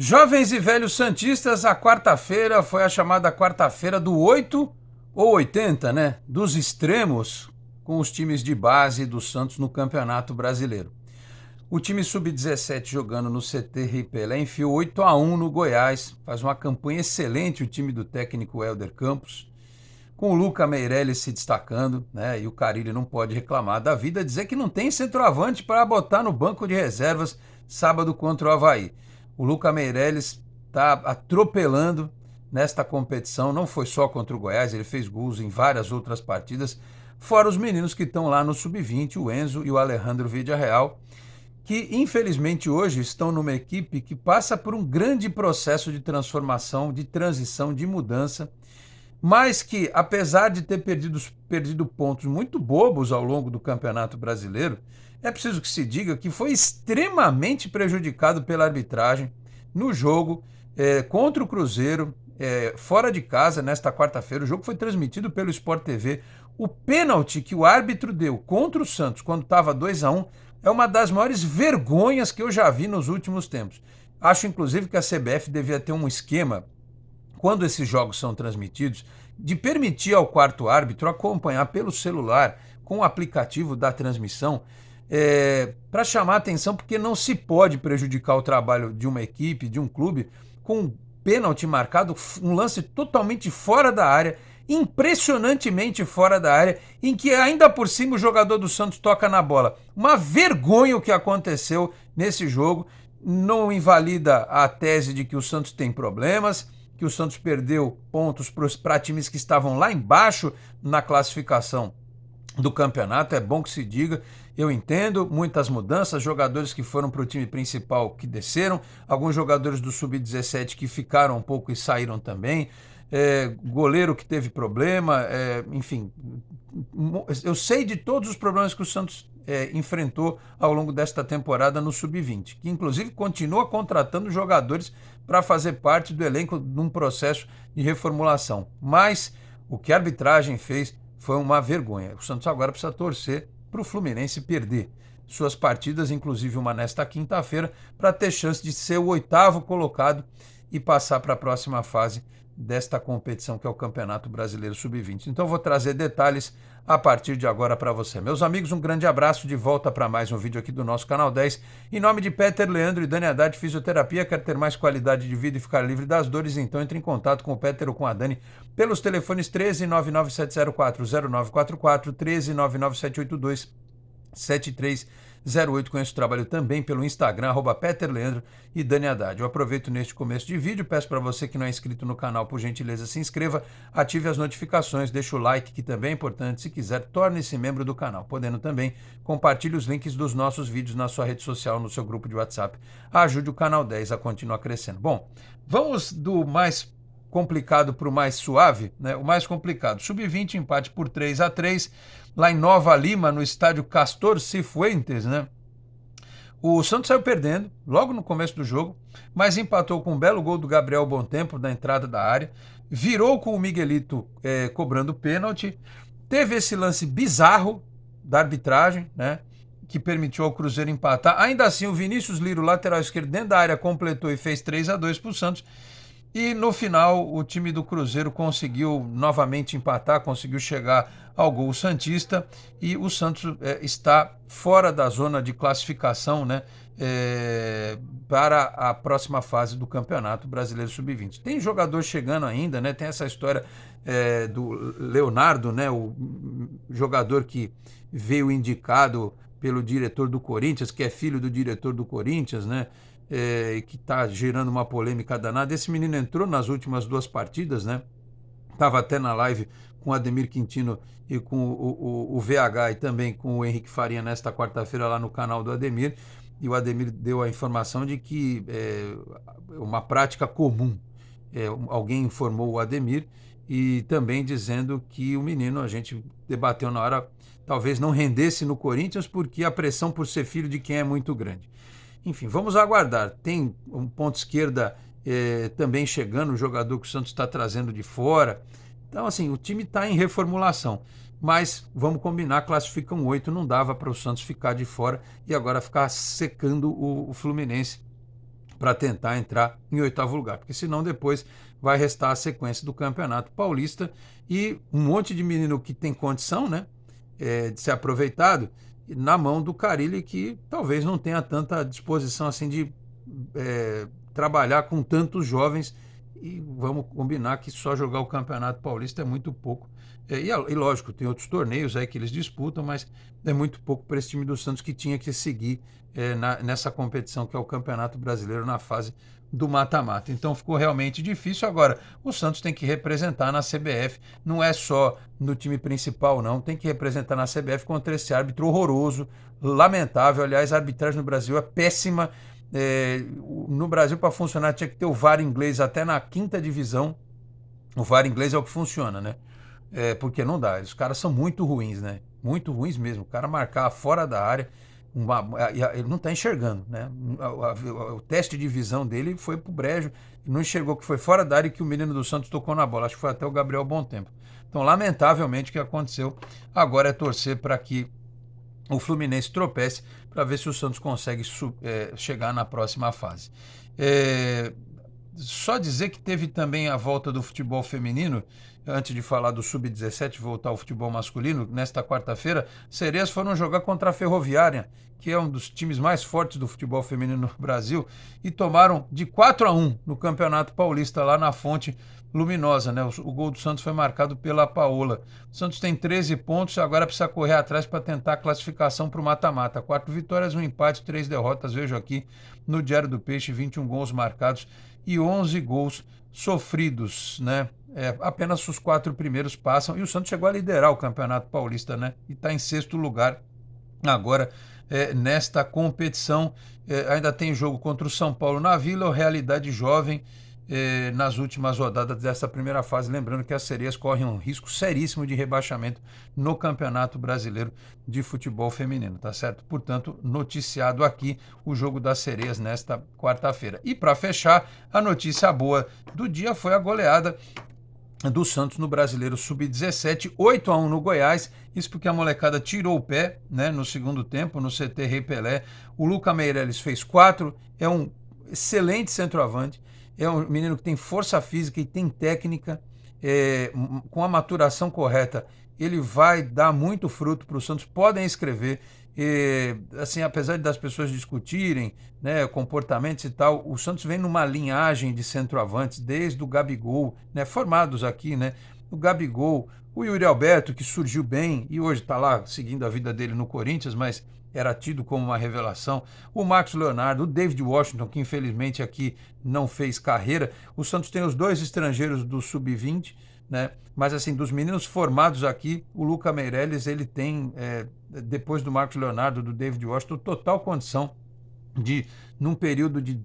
Jovens e velhos santistas, a quarta-feira foi a chamada quarta-feira do 8 ou 80, né? Dos extremos com os times de base do Santos no Campeonato Brasileiro. O time sub-17 jogando no CT Rei Pelé enfiou 8-1 no Goiás. Faz uma campanha excelente o time do técnico Hélder Campos, com o Luca Meirelles se destacando, né? E o Carille não pode reclamar da vida, dizer que não tem centroavante para botar no banco de reservas sábado contra o Avaí. O Luca Meirelles está atropelando nesta competição, não foi só contra o Goiás, ele fez gols em várias outras partidas, fora os meninos que estão lá no sub-20, o Enzo e o Alejandro Villarreal, que infelizmente hoje estão numa equipe que passa por um grande processo de transformação, de transição, de mudança, mas que, apesar de ter perdido pontos muito bobos ao longo do Campeonato Brasileiro, é preciso que se diga que foi extremamente prejudicado pela arbitragem no jogo contra o Cruzeiro, fora de casa, nesta quarta-feira. O jogo foi transmitido pelo Sport TV. O pênalti que o árbitro deu contra o Santos, quando estava 2-1, é uma das maiores vergonhas que eu já vi nos últimos tempos. Acho, inclusive, que a CBF devia ter um esquema, quando esses jogos são transmitidos, de permitir ao quarto árbitro acompanhar pelo celular, com o aplicativo da transmissão, para chamar a atenção, porque não se pode prejudicar o trabalho de uma equipe, de um clube, com um pênalti marcado, um lance totalmente fora da área, impressionantemente fora da área, em que ainda por cima o jogador do Santos toca na bola. Uma vergonha o que aconteceu nesse jogo. Não invalida a tese de que o Santos tem problemas, que o Santos perdeu pontos para times que estavam lá embaixo na classificação do campeonato. É bom que se diga. Eu entendo muitas mudanças, jogadores que foram para o time principal que desceram, alguns jogadores do sub-17 que ficaram um pouco e saíram também, goleiro que teve problema, enfim, eu sei de todos os problemas que o Santos enfrentou ao longo desta temporada no sub-20, que inclusive continua contratando jogadores para fazer parte do elenco num processo de reformulação. Mas o que a arbitragem fez foi uma vergonha. O Santos agora precisa torcer para o Fluminense perder suas partidas, inclusive uma nesta quinta-feira, para ter chance de ser o oitavo colocado e passar para a próxima fase desta competição, que é o Campeonato Brasileiro Sub-20. Então vou trazer detalhes a partir de agora para você. Meus amigos, um grande abraço, de volta para mais um vídeo aqui do nosso Canal 10. Em nome de Peter Leandro e Dani Haddad Fisioterapia, quer ter mais qualidade de vida e ficar livre das dores? Então entre em contato com o Peter ou com a Dani pelos telefones 13 997040944, 13 99782 7308. Conheço o trabalho também pelo Instagram, @PeterLeandro e Dani Haddad. Eu aproveito neste começo de vídeo, peço para você que não é inscrito no canal, por gentileza, se inscreva, ative as notificações, deixa o like, que também é importante. Se quiser, torne-se membro do canal, podendo também compartilhe os links dos nossos vídeos na sua rede social, no seu grupo de WhatsApp. Ajude o Canal 10 a continuar crescendo. Bom, vamos do mais complicado para o mais suave, né? O mais complicado, sub-20, empate por 3-3, lá em Nova Lima, no estádio Castor Cifuentes, né? O Santos saiu perdendo logo no começo do jogo, mas empatou com um belo gol do Gabriel Bontempo na entrada da área, virou com o Miguelito cobrando pênalti, teve esse lance bizarro da arbitragem, né? Que permitiu ao Cruzeiro empatar. Ainda assim, o Vinícius Liro, lateral esquerdo, dentro da área, completou e fez 3-2 para o Santos. E no final, o time do Cruzeiro conseguiu novamente empatar, conseguiu chegar ao gol santista, e o Santos está fora da zona de classificação, né, para a próxima fase do Campeonato Brasileiro Sub-20. Tem jogador chegando ainda, né, tem essa história do Leonardo, né, o jogador que veio indicado pelo diretor do Corinthians, que é filho do diretor do Corinthians, né, que está gerando uma polêmica danada. Esse menino entrou nas últimas duas partidas, né? Estava até na live com o Ademir Quintino e com o VH, e também com o Henrique Farinha nesta quarta-feira lá no canal do Ademir. E o Ademir deu a informação de que é uma prática comum. Alguém informou o Ademir, e também dizendo que o menino, a gente debateu na hora, talvez não rendesse no Corinthians porque a pressão por ser filho de quem é muito grande. Enfim, vamos aguardar. Tem um ponto esquerda também chegando, o jogador que o Santos está trazendo de fora. Então, assim, o time está em reformulação. Mas, vamos combinar, classificam 8, não dava para o Santos ficar de fora e agora ficar secando o Fluminense, para tentar entrar em 8º lugar, porque senão depois vai restar a sequência do Campeonato Paulista e um monte de menino que tem condição, né, de ser aproveitado na mão do Carille, que talvez não tenha tanta disposição assim de trabalhar com tantos jovens, e vamos combinar que só jogar o Campeonato Paulista é muito pouco. E lógico, tem outros torneios aí que eles disputam, mas é muito pouco para esse time do Santos, que tinha que seguir nessa competição que é o Campeonato Brasileiro na fase do mata-mata. Então ficou realmente difícil. Agora, o Santos tem que representar na CBF, não é só no time principal, não, tem que representar na CBF contra esse árbitro horroroso, lamentável. Aliás, a arbitragem no Brasil é péssima. No Brasil, para funcionar, tinha que ter o VAR inglês até na 5ª divisão. O VAR inglês é o que funciona, né? Porque não dá, os caras são muito ruins, né? Muito ruins mesmo. O cara marcar fora da área, ele não está enxergando, né? O teste de visão dele foi pro brejo, não enxergou que foi fora da área e que o menino do Santos tocou na bola. Acho que foi até o Gabriel Bom Tempo. Então, lamentavelmente, o que aconteceu agora é torcer para que o Fluminense tropece, para ver se o Santos consegue chegar na próxima fase. Só dizer que teve também a volta do futebol feminino, antes de falar do Sub-17 voltar ao futebol masculino. Nesta quarta-feira, Sereias foram jogar contra a Ferroviária, que é um dos times mais fortes do futebol feminino no Brasil, e tomaram de 4-1 no Campeonato Paulista, lá na Fonte Luminosa, né? O gol do Santos foi marcado pela Paola. O Santos tem 13 pontos, agora precisa correr atrás para tentar a classificação para o mata-mata. 4 vitórias, 1 empate, 3 derrotas. Vejo aqui no Diário do Peixe, 21 gols marcados e 11 gols sofridos, né? Apenas os 4 primeiros passam, e o Santos chegou a liderar o Campeonato Paulista, né? E está em 6º lugar agora nesta competição. Ainda tem jogo contra o São Paulo na Vila, o Realidade Jovem, nas últimas rodadas dessa primeira fase. Lembrando que as Sereias correm um risco seríssimo de rebaixamento no Campeonato Brasileiro de Futebol Feminino, tá certo? Portanto, noticiado aqui o jogo das Sereias nesta quarta-feira. E para fechar, a notícia boa do dia foi a goleada do Santos no Brasileiro Sub-17, 8-1 no Goiás. Isso porque a molecada tirou o pé, né, no segundo tempo, no CT Rei Pelé. O Luca Meireles fez 4, é um excelente centroavante, é um menino que tem força física e tem técnica, com a maturação correta, ele vai dar muito fruto para o Santos. Podem escrever. Assim, apesar das pessoas discutirem, né, comportamentos e tal, o Santos vem numa linhagem de centroavantes, desde o Gabigol, né, formados aqui, né, o Gabigol, o Yuri Alberto, que surgiu bem e hoje está lá seguindo a vida dele no Corinthians, mas era tido como uma revelação, o Marcos Leonardo, o David Washington, que infelizmente aqui não fez carreira. O Santos tem os 2 estrangeiros do Sub-20, né? Mas assim, dos meninos formados aqui, o Luca Meireles, ele tem, depois do Marcos Leonardo, do David Washington, total condição de, num período de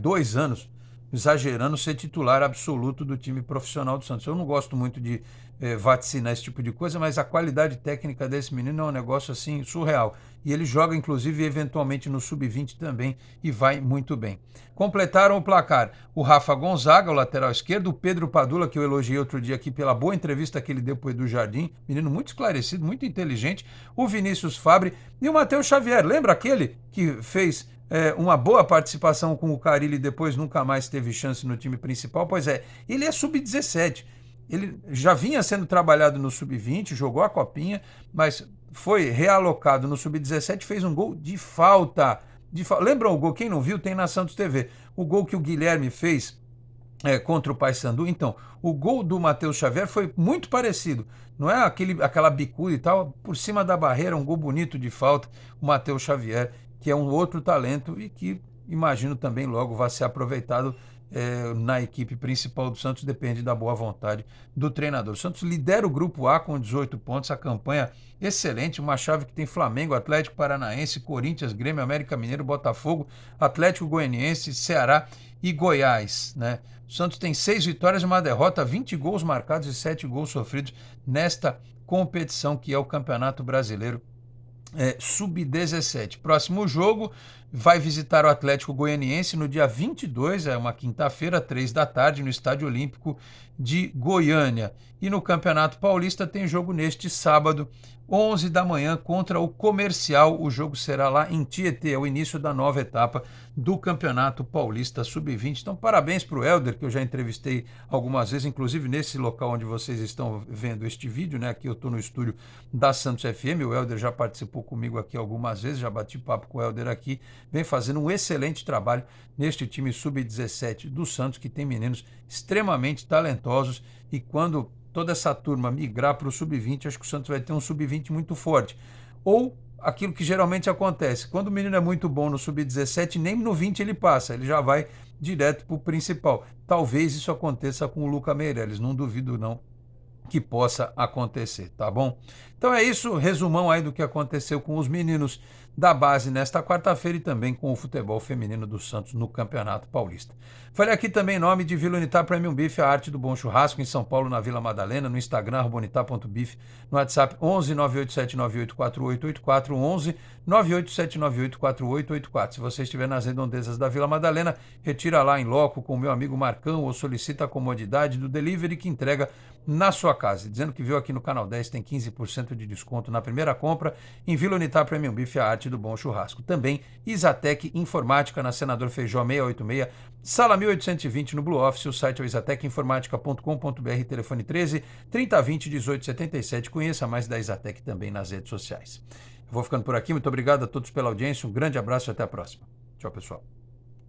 2 anos, exagerando, ser titular absoluto do time profissional do Santos. Eu não gosto muito de vaticinar esse tipo de coisa, mas a qualidade técnica desse menino é um negócio assim surreal. E ele joga, inclusive, eventualmente no Sub-20 também, e vai muito bem. Completaram o placar o Rafa Gonzaga, o lateral esquerdo, o Pedro Padula, que eu elogiei outro dia aqui pela boa entrevista que ele deu para o Edu Jardim, menino muito esclarecido, muito inteligente, o Vinícius Fabre e o Matheus Xavier. Lembra aquele que fez uma boa participação com o Carille e depois nunca mais teve chance no time principal? Pois é, ele é Sub-17. Ele já vinha sendo trabalhado no Sub-20, jogou a copinha, mas foi realocado no Sub-17, fez um gol de falta. Lembra o gol? Quem não viu, tem na Santos TV. O gol que o Guilherme fez contra o Paysandu. Então, o gol do Matheus Xavier foi muito parecido. Não é aquela bicuda e tal, por cima da barreira, um gol bonito de falta. O Matheus Xavier, que é um outro talento e que imagino também logo vai ser aproveitado na equipe principal do Santos, depende da boa vontade do treinador. O Santos lidera o Grupo A com 18 pontos, a campanha excelente, uma chave que tem Flamengo, Atlético Paranaense, Corinthians, Grêmio, América Mineiro, Botafogo, Atlético Goianiense, Ceará e Goiás, né? O Santos tem 6 vitórias e 1 derrota, 20 gols marcados e 7 gols sofridos nesta competição que é o Campeonato Brasileiro Sub-17. Próximo jogo vai visitar o Atlético Goianiense no dia 22, é uma quinta-feira, 3 da tarde, no Estádio Olímpico de Goiânia. E no Campeonato Paulista tem jogo neste sábado, 11 da manhã, contra o Comercial. O jogo será lá em Tietê, é o início da nova etapa do Campeonato Paulista Sub-20. Então, parabéns para o Helder, que eu já entrevistei algumas vezes, inclusive nesse local onde vocês estão vendo este vídeo, né? Aqui eu estou no estúdio da Santos FM, o Helder já participou comigo aqui algumas vezes, já bati papo com o Helder aqui, vem fazendo um excelente trabalho neste time Sub-17 do Santos, que tem meninos extremamente talentosos, e quando toda essa turma migrar para o Sub-20, acho que o Santos vai ter um Sub-20 muito forte. Ou aquilo que geralmente acontece, quando o menino é muito bom no Sub-17, nem no 20 ele passa, ele já vai direto para o principal. Talvez isso aconteça com o Luca Meireles, não duvido não que possa acontecer, tá bom? Então é isso, resumão aí do que aconteceu com os meninos da base nesta quarta-feira e também com o futebol feminino do Santos no Campeonato Paulista. Falei aqui também em nome de Vila Unitar Premium Beef, a arte do bom churrasco, em São Paulo, na Vila Madalena, no Instagram, @unitar.beef, no WhatsApp 11 987984884, 11 987984884. Se você estiver nas redondezas da Vila Madalena, retira lá em loco com o meu amigo Marcão ou solicita a comodidade do delivery que entrega na sua casa. Dizendo que viu aqui no Canal 10, tem 15% de desconto na primeira compra em Vila Unitar Premium Beef, a arte do bom churrasco. Também Isatec Informática, na Senador Feijó 686, sala 1820 no Blue Office. O site é o isatecinformática.com.br, telefone 13 3020 1877. Conheça mais da Isatec também nas redes sociais. Eu vou ficando por aqui, muito obrigado a todos pela audiência, um grande abraço e até a próxima. Tchau, pessoal.